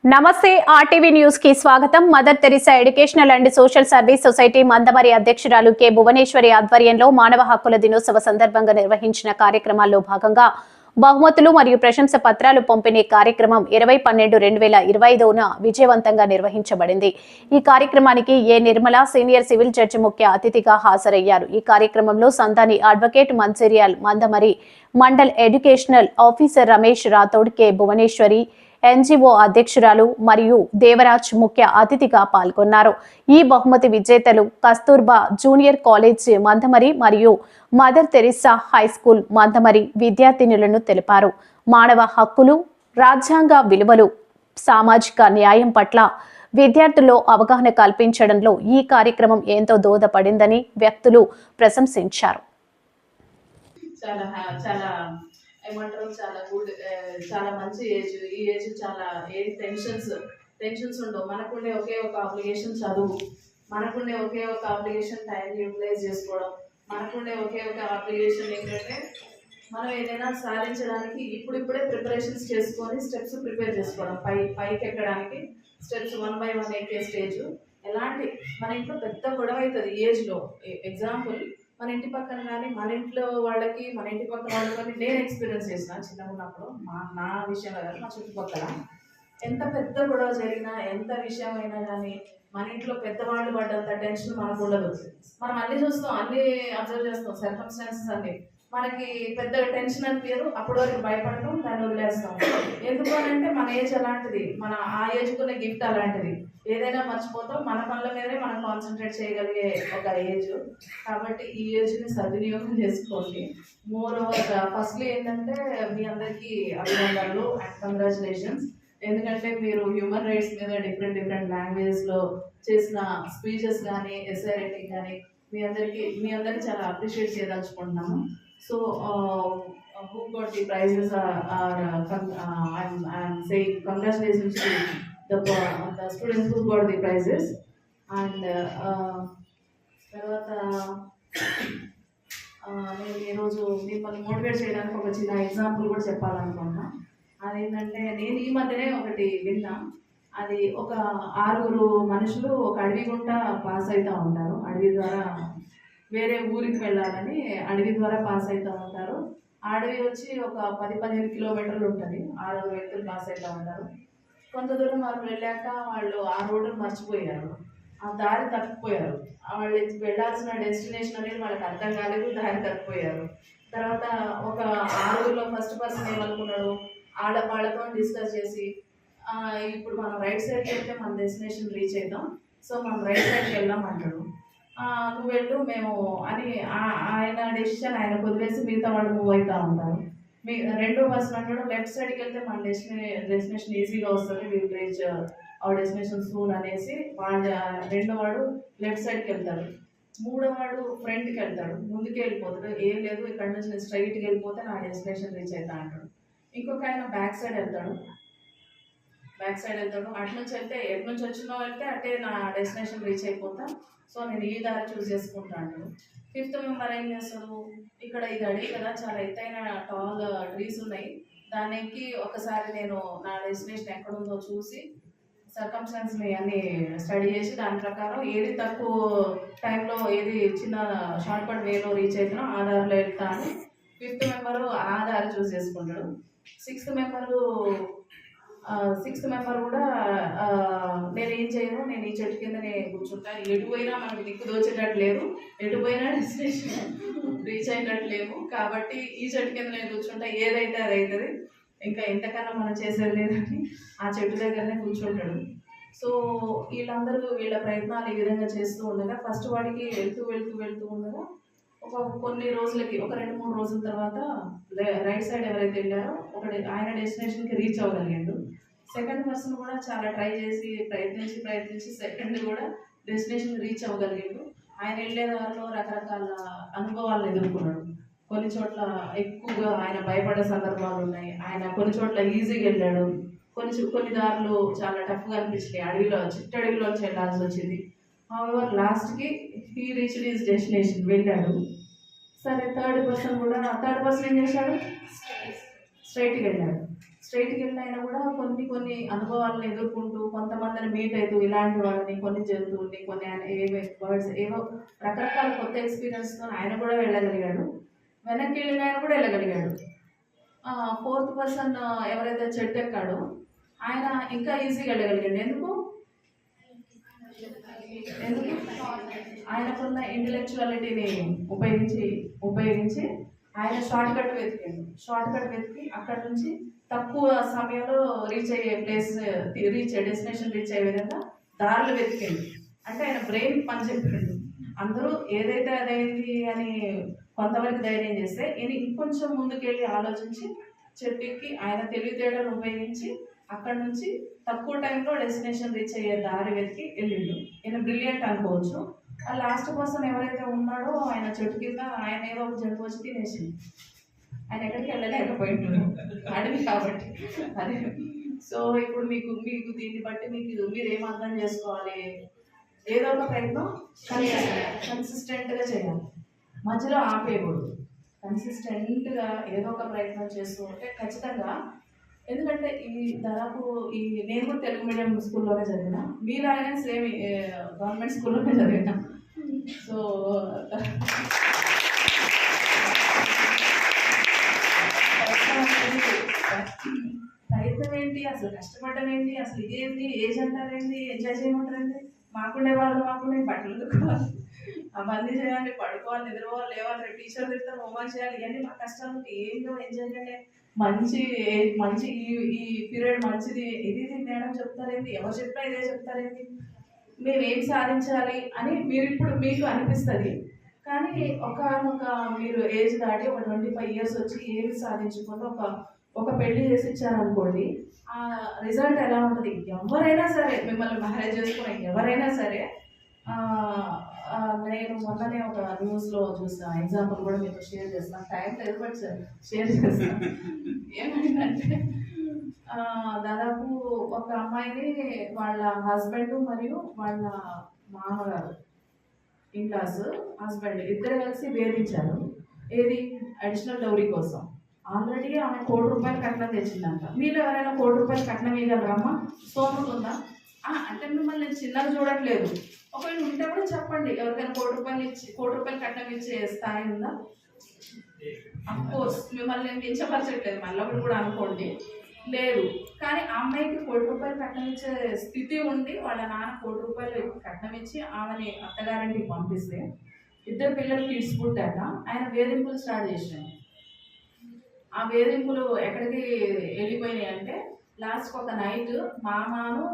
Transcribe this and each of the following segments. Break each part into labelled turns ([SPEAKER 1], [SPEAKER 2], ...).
[SPEAKER 1] నమస్తే RTV news కి స్వాగతం. Mother Teresa educational and social service society Mandamarri అధ్యక్షురాలు కె భువనేశ్వరి ఆధ్వర్యంలో మానవ హక్కుల దినోత్సవ సందర్భంగా నిర్వహించిన కార్యక్రమాల్లో భాగంగా బహుమతులు మరియు ప్రశంస పత్రాలు పంపిణీ కార్యక్రమం 20/12/2025న విజయవంతంగా నిర్వహించబడింది. ఈ కార్యక్రమానికి A Nirmala senior civil judge ముఖ్య అతిథిగా హాజరయ్యారు. ఈ కార్యక్రమంలో Sandani advocate Mancherial Mandamarri mandal educational officer Ramesh Rathod, K Bhuvaneshwari NGO అధ్యక్షురాలు మరియు దేవరాజ్ ముఖ్య అతిథిగా పాల్గొన్నారు. ఈ బహుమతి విజేతలు కస్తూర్బా జూనియర్ కాలేజ్ మందమరి మరియు mother Teresa high school Mandamarri విద్యార్థినులను తెలిపారు. మానవ హక్కులు, రాజ్యాంగ విలువలు, సామాజిక న్యాయం పట్ల విద్యార్థుల్లో అవగాహన కల్పించడంలో ఈ కార్యక్రమం ఎంతో దోహదపడిందని వ్యక్తులు ప్రశంసించారు.
[SPEAKER 2] ఏమంటారు, చాలా గుడ్, చాలా మంచి ఏజ్. ఈ ఏజ్ చాలా టెన్షన్స్ ఉండవు. మనకుండే ఒకే ఒక అప్లికేషన్ చదువు, మనకుండే ఒకే ఒక అప్లికేషన్ టైం యూటిలైజ్ చేసుకోవడం, మనకుండే ఒకే ఒక అప్లికేషన్ ఏంటంటే మనం ఏదైనా సాధించడానికి ఇప్పుడిప్పుడే ప్రిపరేషన్స్ చేసుకొని స్టెప్స్ ప్రిపేర్ చేసుకోవడం, పైకి ఎక్కడానికి స్టెప్స్ 1 by 1 ఎక్కే స్టేజ్. ఎలాంటి మన ఇంట్లో పెద్ద గొడవ అవుతుంది ఈ ఏజ్లో. ఎగ్జాంపుల్, మన ఇంటి పక్కన కానీ మన ఇంట్లో వాళ్ళకి మన ఇంటి పక్కన వాళ్ళకి నేను ఎక్స్పీరియన్స్ చేసిన చిన్నగా ఉన్నప్పుడు. నా విషయంలో కానీ మా చుట్టుపక్కల ఎంత పెద్ద గొడవ జరిగినా, ఎంత విషయం అయినా కానీ మన ఇంట్లో పెద్దవాళ్ళు పడ్డంత టెన్షన్ మనకు ఉండదు. మనం అన్ని చూస్తాం, అన్ని అబ్జర్వ్ చేస్తాం, సర్కమ్స్టాన్సెస్ అన్ని మనకి పెద్ద టెన్షన్ అనిపించదు. అప్పటి వరకు భయపడటం, దాన్ని వదిలేస్తాం. ఎందుకు అని అంటే మన ఏజ్ అలాంటిది, మన ఆ ఏజ్కునే గిఫ్ట్ అలాంటిది. ఏదైనా మర్చిపోతాం, మన పనుల మీదనే మనం కాన్సన్ట్రేట్ చేయగలిగే ఒక ఏజ్. కాబట్టి ఈ ఏజ్ని సద్వినియోగం చేసుకోండి. మోర్ ఓవర్ ఫస్ట్లీ ఏంటంటే మీ అందరికీ అభినందనలు అండ్ కంగ్రాచులేషన్స్. ఎందుకంటే మీరు హ్యూమన్ రైట్స్ మీద డిఫరెంట్ లాంగ్వేజెస్లో చేసిన స్పీచెస్ కానీ, ఎస్ఏ రైటింగ్ కానీ మీ అందరికీ చాలా appreciate చేయదలుచుకుంటున్నాము. So who got the prizes I'm saying congratulations to the students who got the prizes. And తర్వాత నేను ఈరోజు మిమ్మల్ని మోటివేట్ చేయడానికి ఒక చిన్న ఎగ్జాంపుల్ కూడా చెప్పాలనుకున్నా. అదేంటంటే నేను ఈ మధ్యనే ఒకటి విన్నా. అది ఒక 6 మనుషులు ఒక అడవి గుంట పాస్ అవుతూ ఉంటారు. అడవి ద్వారా వేరే ఊరికి వెళ్ళాలని అడవి ద్వారా పాస్ అవుతూ ఉంటారు. అడవి వచ్చి ఒక 10-15 కిలోమీటర్లు ఉంటుంది. 6 వ్యక్తులు పాస్ అవుతూ ఉంటారు. కొంత దూరం వాళ్ళు వెళ్ళాక వాళ్ళు ఆ రోడ్డును మర్చిపోయారు, ఆ దారి తప్పిపోయారు. వాళ్ళు వెళ్ళాల్సిన డెస్టినేషన్ అనేది వాళ్ళకి అర్థం కాలేదు, దారి తప్పిపోయారు. తర్వాత ఒక 6లో ఫస్ట్ పర్సన్ ఏమనుకున్నాడు, వాళ్ళతో డిస్కస్ చేసి ఇప్పుడు మనం రైట్ సైడ్కి వెళ్తే మన డెస్టినేషన్ రీచ్ అవుతాం, సో మనం రైట్ సైడ్కి వెళ్దాం అంటాడు. నువ్వు వెళ్ళు మేము అని ఆయన డెసిషన్ ఆయన వదిలేసి మిగతా వాళ్ళు మూవ్ అవుతూ ఉంటారు. రెండో పర్సన్ అంటాడు లెఫ్ట్ సైడ్కి వెళ్తే మన డెస్టినేషన్ ఈజీగా వస్తుంది, will reach our destination soon అనేసి రెండో వాడు లెఫ్ట్ సైడ్కి వెళ్తాడు. మూడో వాడు ఫ్రంట్కి వెళ్తాడు, ముందుకే వెళ్ళిపోతాడు. ఏం లేదు, ఇక్కడ నుంచి నేను స్ట్రైట్కి వెళ్ళిపోతే నా డెస్టినేషన్ రీచ్ అవుతా అంటాడు. ఇంకొక ఆయన బ్యాక్ సైడ్ వెళ్తాడు. అటు నుంచి వెళ్తే ఎటు నుంచి వచ్చినో వెళ్తే అటే నా డెస్టినేషన్ రీచ్ అయిపోతా, సో నేను ఈ దారి చూస్ చేసుకుంటాను. 5th మెంబర్ ఏం చేస్తాడు, ఇక్కడ ఇది అడిగి కదా, చాలా ఎత్తైన టాల్ ట్రీస్ ఉన్నాయి, దాన్ని ఎక్కి ఒకసారి నేను నా డెస్టినేషన్ ఎక్కడుందో చూసి సర్కమ్స్టాన్స్ని అన్ని స్టడీ చేసి దాని ప్రకారం ఏది తక్కువ టైంలో ఏది చిన్న షార్ట్ కట్ వేలో రీచ్ అవుతున్నా ఆ దారిలో వెళ్తా అని 5th మెంబరు ఆ దారి చూస్ చేసుకుంటాడు. 6th మెంబర్ కూడా నేను ఏం చేయను, నేను ఈ చెట్టు కిందనే కూర్చుంటా, ఎటు పోయినా మనకు దిక్కు దోచేటట్టు లేదు, ఎటు పోయినా డెస్టినేషన్ రీచ్ అయినట్టు లేవు, కాబట్టి ఈ చెట్టు కింద నేను కూర్చుంటా, ఏదైతే అది అవుతుంది, ఇంకా ఎంతకన్నా మనం చేసేది లేదని ఆ చెట్టు దగ్గరనే కూర్చుంటాడు. సో వీళ్ళ ప్రయత్నాలు ఈ విధంగా చేస్తూ ఉండగా ఫస్ట్ వాడికి వెళ్తూ ఉండగా కొన్ని రోజులకి ఒక 2-3 రోజుల తర్వాత రైట్ సైడ్ ఎవరైతే వెళ్ళారో ఆయన డెస్టినేషన్కి రీచ్ అవ్వగలిగాడు. సెకండ్ పర్సన్ కూడా చాలా ట్రై చేసి ప్రయత్నించి సెకండ్ కూడా డెస్టినేషన్ రీచ్ అవ్వగలిగాడు. ఆయన వెళ్ళే దారిలో రకరకాల అనుభవాలను ఎదుర్కొన్నాడు. కొన్ని చోట్ల ఎక్కువగా ఆయన భయపడే సందర్భాలు ఉన్నాయి. ఆయన కొన్ని చోట్ల ఈజీగా వెళ్ళాడు, కొన్ని దారులు చాలా టఫ్గా అనిపించినాయి, చిట్టడవిలోంచి వెళ్ళాల్సి వచ్చింది. హౌఎవర్ లాస్ట్కి హీ రీచ్డ్ హిస్ డెస్టినేషన్, వెళ్ళాడు. సరే థర్డ్ పర్సన్ ఏం చేశాడు, స్ట్రైట్కి వెళ్ళాడు. స్ట్రైట్కి వెళ్ళిన ఆయన కూడా కొన్ని అనుభవాలను ఎదుర్కొంటూ కొంతమందిని మీట్ అవుతూ ఇలాంటి వాళ్ళని కొన్ని జంతువుల్ని కొన్ని బర్డ్స్ ఏవో రకరకాల కొత్త ఎక్స్పీరియన్స్తో ఆయన కూడా వెళ్ళగలిగాడు. వెనక్కి వెళ్ళిన ఆయన కూడా వెళ్ళగలిగాడు. ఫోర్త్ పర్సన్ ఎవరైతే చెట్టు ఎక్కాడో ఆయన ఇంకా ఈజీగా వెళ్ళగలిగాడు. ఎందుకు ఆయనకున్న ఇంటెలెక్చువాలిటీని ఉపయోగించి ఆయన షార్ట్ కట్ వెతికి అక్కడ నుంచి తక్కువ సమయంలో డెస్టినేషన్ రీచ్ అయ్యే విధంగా దారులు వెతికాడు. అంటే ఆయన బ్రెయిన్ పని చెప్పాడు. అందరూ ఏదైతే అదైంది అని కొంతవరకు ధైర్యం చేస్తే ఈయన ఇంకొంచెం ముందుకెళ్ళి ఆలోచించి చెట్టుకి ఆయన తెలివితేటలు ఉపయోగించి అక్కడ నుంచి తక్కువ టైంలో డెస్టినేషన్ రీచ్ అయ్యే దారి వెతికి వెళ్ళిండు. ఈయన బ్రిలియంట్ అనుకోవచ్చు. ఆ లాస్ట్ పర్సన్ ఎవరైతే ఉన్నాడో ఆయన చెట్టు కింద ఆయన ఏదో ఒక జంతువు వచ్చి తినేసింది. ఆయన ఎక్కడికి వెళ్ళలేకపోయిండు, అడవి కాబట్టి. అదే సో ఇప్పుడు మీకు దీన్ని బట్టి మీరేం అర్థం చేసుకోవాలి, ఏదో ఒక ప్రయత్నం కన్సిస్టెంట్గా చేయాలి, మధ్యలో ఆపేయకూడదు. కన్సిస్టెంట్గా ఏదో ఒక ప్రయత్నం చేస్తూ ఉంటే ఖచ్చితంగా. ఎందుకంటే దాదాపు నేను కూడా తెలుగు మీడియం స్కూల్లోనే చదివిన, మీలాగానే సేమ్ గవర్నమెంట్ స్కూల్లోనే చదివిన. సో ప్రయత్నం ఏంటి, అసలు కష్టపడడం ఏంటి, అసలు ఇదేంటి, ఏజ్ అంటారేంటి, ఎంజాయ్ చేయమంటారండి, మాకుండే బట్టలు దుక్కోవాలి, అవన్నీ చేయాలి, పడుకోవాలి, నిద్రపోవాలి, లేవాలి, రేపు టీచర్ తింటారు, హోంవర్క్ చేయాలి, ఇవన్నీ మా కష్టాలు ఏంటో ఎంజాయ్ చేయాలి. మంచి ఈ పీరియడ్ మంచిది, ఇది మేడం చెప్తారేంటి, ఎవరు చెప్పినా ఇదే చెప్తారేంటి, మేమేం సాధించాలి అని మీకు అనిపిస్తుంది. కానీ మీరు ఏజ్ దాటి ఒక 25 years వచ్చి ఏమి సాధించకుండా ఒక పెళ్లి చేసి ఇచ్చారనుకోండి, ఆ రిజల్ట్ ఎలా ఉంటుంది? ఎవరైనా సరే, మిమ్మల్ని మ్యారేజ్ చేసుకునే ఎవరైనా సరే. నేను మొన్ననే ఒక న్యూస్లో చూసిన ఎగ్జాంపుల్ కూడా మీతో షేర్ చేస్తాను. టైం లేదు బట్ షేర్ చేస్తాను. ఏమైందంటే దాదాపు ఒక అమ్మాయిని వాళ్ళ హస్బెండ్ మరియు వాళ్ళ మామగారు ఇన్లాస్ హస్బెండ్ ఇద్దరు కలిసి వేధించారు. ఏది? అడిషనల్ డౌరీ కోసం. ఆల్రెడీ ఆమె ₹1,00,00,000 కట్నం తెచ్చిందంట. మీరు ఎవరైనా ₹1,00,00,000 కట్నం ఇవ్వగలరమ్మా? స్తోమత ఉందా? అంటే మిమ్మల్ని నేను చిన్నగా చూడట్లేదు. ఒకవేళ ఉంటే కూడా చెప్పండి, ఎవరికైనా ₹1,00,00,000 కట్నం ఇచ్చే స్థాయి ఉందా? అఫ్కోర్స్ మిమ్మల్ని నేను కించపరచట్లేదు, మళ్ళీ కూడా అనుకోండి, లేదు. కానీ ఆ అమ్మాయికి ₹1,00,00,000 కట్నం ఇచ్చే స్థితి ఉండి వాళ్ళ నాన్న ₹1,00,00,000 కట్నం ఇచ్చి ఆమెని అత్తగారింటికి పంపిస్తే, ఇద్దరు పిల్లలు కిడ్స్ పుట్టాక ఆయన వేధింపులు స్టార్ట్ చేసినాయి. ఆ వేధింపులు ఎక్కడికి వెళ్ళిపోయినాయి అంటే, లాస్ట్కి ఒక నైట్ మామాను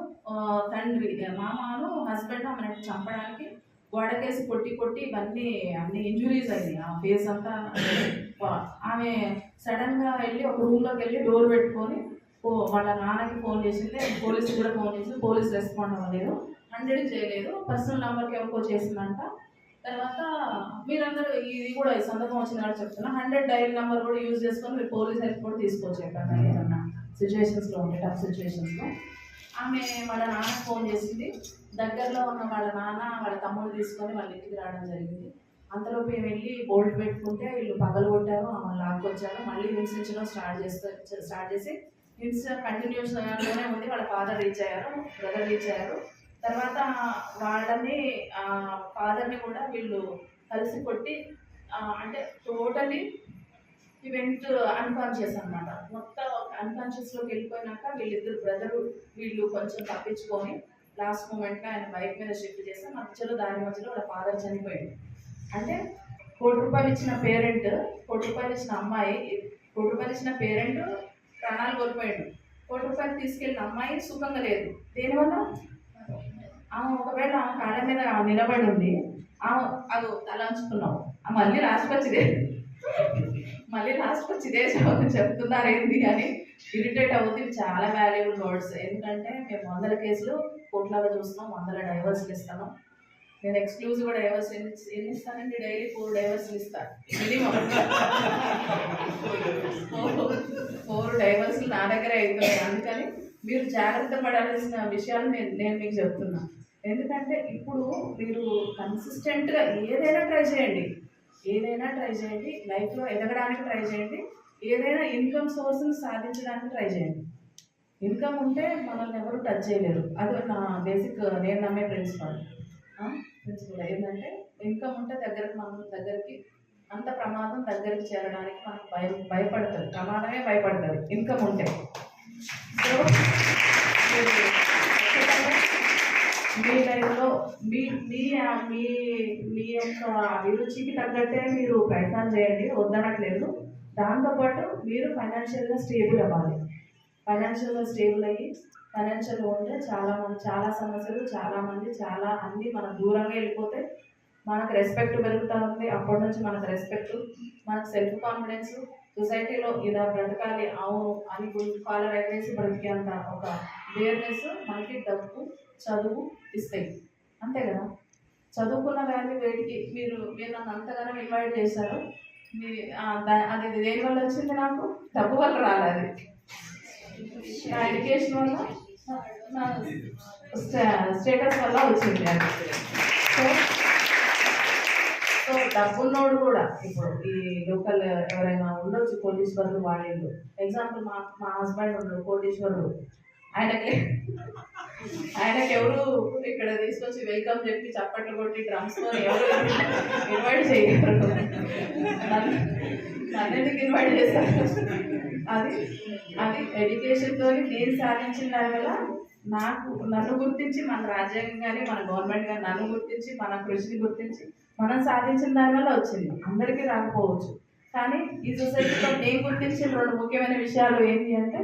[SPEAKER 2] హస్బెండ్ ఆమెను చంపడానికి గోడకేసి కొట్టి ఇవన్నీ అన్ని ఇంజురీస్ అయినాయి. ఆ ఫేస్ అంతా. ఆమె సడన్గా వెళ్ళి ఒక రూమ్లోకి వెళ్ళి డోర్ పెట్టుకొని వాళ్ళ నాన్నకి ఫోన్ చేసింది, పోలీసు కూడా ఫోన్ చేసింది. పోలీసు రెస్పాండ్ అవ్వలేదు, 100 చేయలేదు, పర్సనల్ నెంబర్కి ఎవరికో చేసిందంట. తర్వాత మీరందరూ ఇది కూడా ఈ సందర్భం వచ్చిన వాళ్ళు చెప్తున్నా, 100 డైల్ నెంబర్ కూడా యూజ్ చేసుకొని మీరు పోలీస్ హెల్ప్ కూడా తీసుకోవచ్చు ఎక్కడన్నా ఏదన్నా సిచ్యువేషన్స్లో ఉంటే, టఫ్ సిచ్యువేషన్స్లో. ఆమె వాళ్ళ నాన్నకు ఫోన్ చేసింది. దగ్గరలో ఉన్న వాళ్ళ నాన్న వాళ్ళ తమ్ముడు తీసుకొని వాళ్ళ ఇంటికి రావడం జరిగింది. అంతలోపు వెళ్ళి బోల్ట్ పెట్టుకుంటే వీళ్ళు పగలు కొట్టారు, ఆమెను లాక్కొచ్చారు. మళ్ళీ హింసించడం స్టార్ట్ చేసి హింస కంటిన్యూస్గానే ఉంది. వాళ్ళ బ్రదర్ రీచ్ అయ్యారు. తర్వాత వాళ్ళని ఫాదర్ని కూడా వీళ్ళు కలిసి కొట్టి, అంటే టోటలీ ఈవెంట్ అన్కాన్షియస్ అనమాట. మొత్తం అన్కాన్షియస్లోకి వెళ్ళిపోయినాక వీళ్ళు కొంచెం తప్పించుకొని లాస్ట్ మూమెంట్లో ఆయన బైక్ మీద షిఫ్ట్ చేస్తే దారి మధ్యలో వాళ్ళ ఫాదర్ చనిపోయాడు. అంటే ₹1,00,00,000 ఇచ్చిన పేరెంట్, ₹1,00,00,000 ఇచ్చిన అమ్మాయి, ₹1,00,00,000 ఇచ్చిన పేరెంట్ ప్రాణాలు కోల్పోయాడు. ₹1,00,00,000 తీసుకెళ్ళిన అమ్మాయి సుఖంగా లేదు. దేనివల్ల? ఆమె ఒకవేళ ఆమె కాళ్ళ మీద నిలబడి ఉంది, అది తల ఉంచుకున్నావు, మళ్ళీ లాస్ట్కి ఇదే చెప్తున్నారు ఏంటి అని ఇరిటేట్ అవుతుంది. చాలా వాల్యుబుల్ వర్డ్స్. ఎందుకంటే మేము 100 కేసులు కోర్టులాగా చూస్తున్నాం, 100 డైవర్స్లు ఇస్తాను. నేను ఎక్స్క్లూజివ్గా డైవర్స్ ఎన్ని ఇస్తానండి? డైలీ 4 డైవర్స్లు ఇస్తాను మినిమం. 4 డైవర్స్లు నా దగ్గరే అయిపోయాయి. అందుకని మీరు జాగ్రత్త పడాల్సిన విషయాలు నేను మీకు చెప్తున్నాను. ఎందుకంటే ఇప్పుడు మీరు కన్సిస్టెంట్గా ఏదైనా ట్రై చేయండి, లైఫ్లో ఎదగడానికి ట్రై చేయండి, ఏదైనా ఇన్కమ్ సోర్స్ని సాధించడానికి ట్రై చేయండి. ఇన్కమ్ ఉంటే మనల్ని ఎవరు టచ్ చేయలేరు. అది నా బేసిక్ నేను నమ్మే ప్రిన్సిపల్. ఏంటంటే ఇన్కమ్ ఉంటే దగ్గరికి అంత ప్రమాదం దగ్గరికి చేరడానికి మనకు భయపడతారు. ప్రమాదమే భయపడతారు ఇన్కమ్ ఉంటే. సో మీ లైఫ్లో మీ మీ మీ మీ యొక్క అభిరుచికి తగ్గట్టే మీరు ప్రయత్నాలు చేయండి, వద్దనట్లేదు. దాంతోపాటు మీరు ఫైనాన్షియల్గా స్టేబుల్ అవ్వాలి. ఫైనాన్షియల్గా స్టేబుల్ అయ్యి ఫైనాన్షియల్గా ఉంటే చాలా సమస్యలు చాలా అన్నీ మనం దూరంగా వెళ్ళిపోతే మనకు రెస్పెక్ట్ పెరుగుతూ ఉంది. అప్పటి నుంచి మనకు రెస్పెక్ట్, మనకు సెల్ఫ్ కాన్ఫిడెన్స్, సొసైటీలో ఇలా బ్రతకాలి అవును అని కాలర్ ఎగరేసి బ్రతికేంత ఒక అవేర్నెస్ మనకి డబ్బు చదువు ఇస్తాయి. అంతే కదా. చదువుకున్న వాల్యూ వేటికి మీరు నన్ను అంతగానో ఇన్వైట్ చేశారు. అది దేని వల్ల వచ్చింది? నాకు డబ్బు వల్ల రాలేదు, నా ఎడ్యుకేషన్ వల్ల, నా స్టేటస్ వల్ల వచ్చింది అది. సో డబ్బున్నోడు కూడా ఇప్పుడు ఈ లోకల్ ఎవరైనా ఉండొచ్చు, కోటీశ్వరులు వాళ్ళు. ఎగ్జాంపుల్ మా హస్బెండ్ ఉన్నాడు కోటీశ్వరుడు. ఆయనకెవరు ఇక్కడ తీసుకొచ్చి వెల్కమ్ చెప్పి చప్పట్లు కొట్టి డ్రమ్స్తో ఎవరు ఇన్వైట్ చేయరు. నన్నెందుకు ఇన్వైట్ చేశారు? అది ఎడ్యుకేషన్తో నేను సాధించిన దానివల్ల నన్ను గుర్తించి మన రాజ్యాంగం కానీ మన గవర్నమెంట్ కానీ నన్ను గుర్తించి మన కృషిని గుర్తించి మనం సాధించిన దానివల్ల వచ్చింది. అందరికీ రాకపోవచ్చు, కానీ ఈ సొసైటీలో నేను గుర్తించిన 2 ముఖ్యమైన విషయాలు ఏంటి అంటే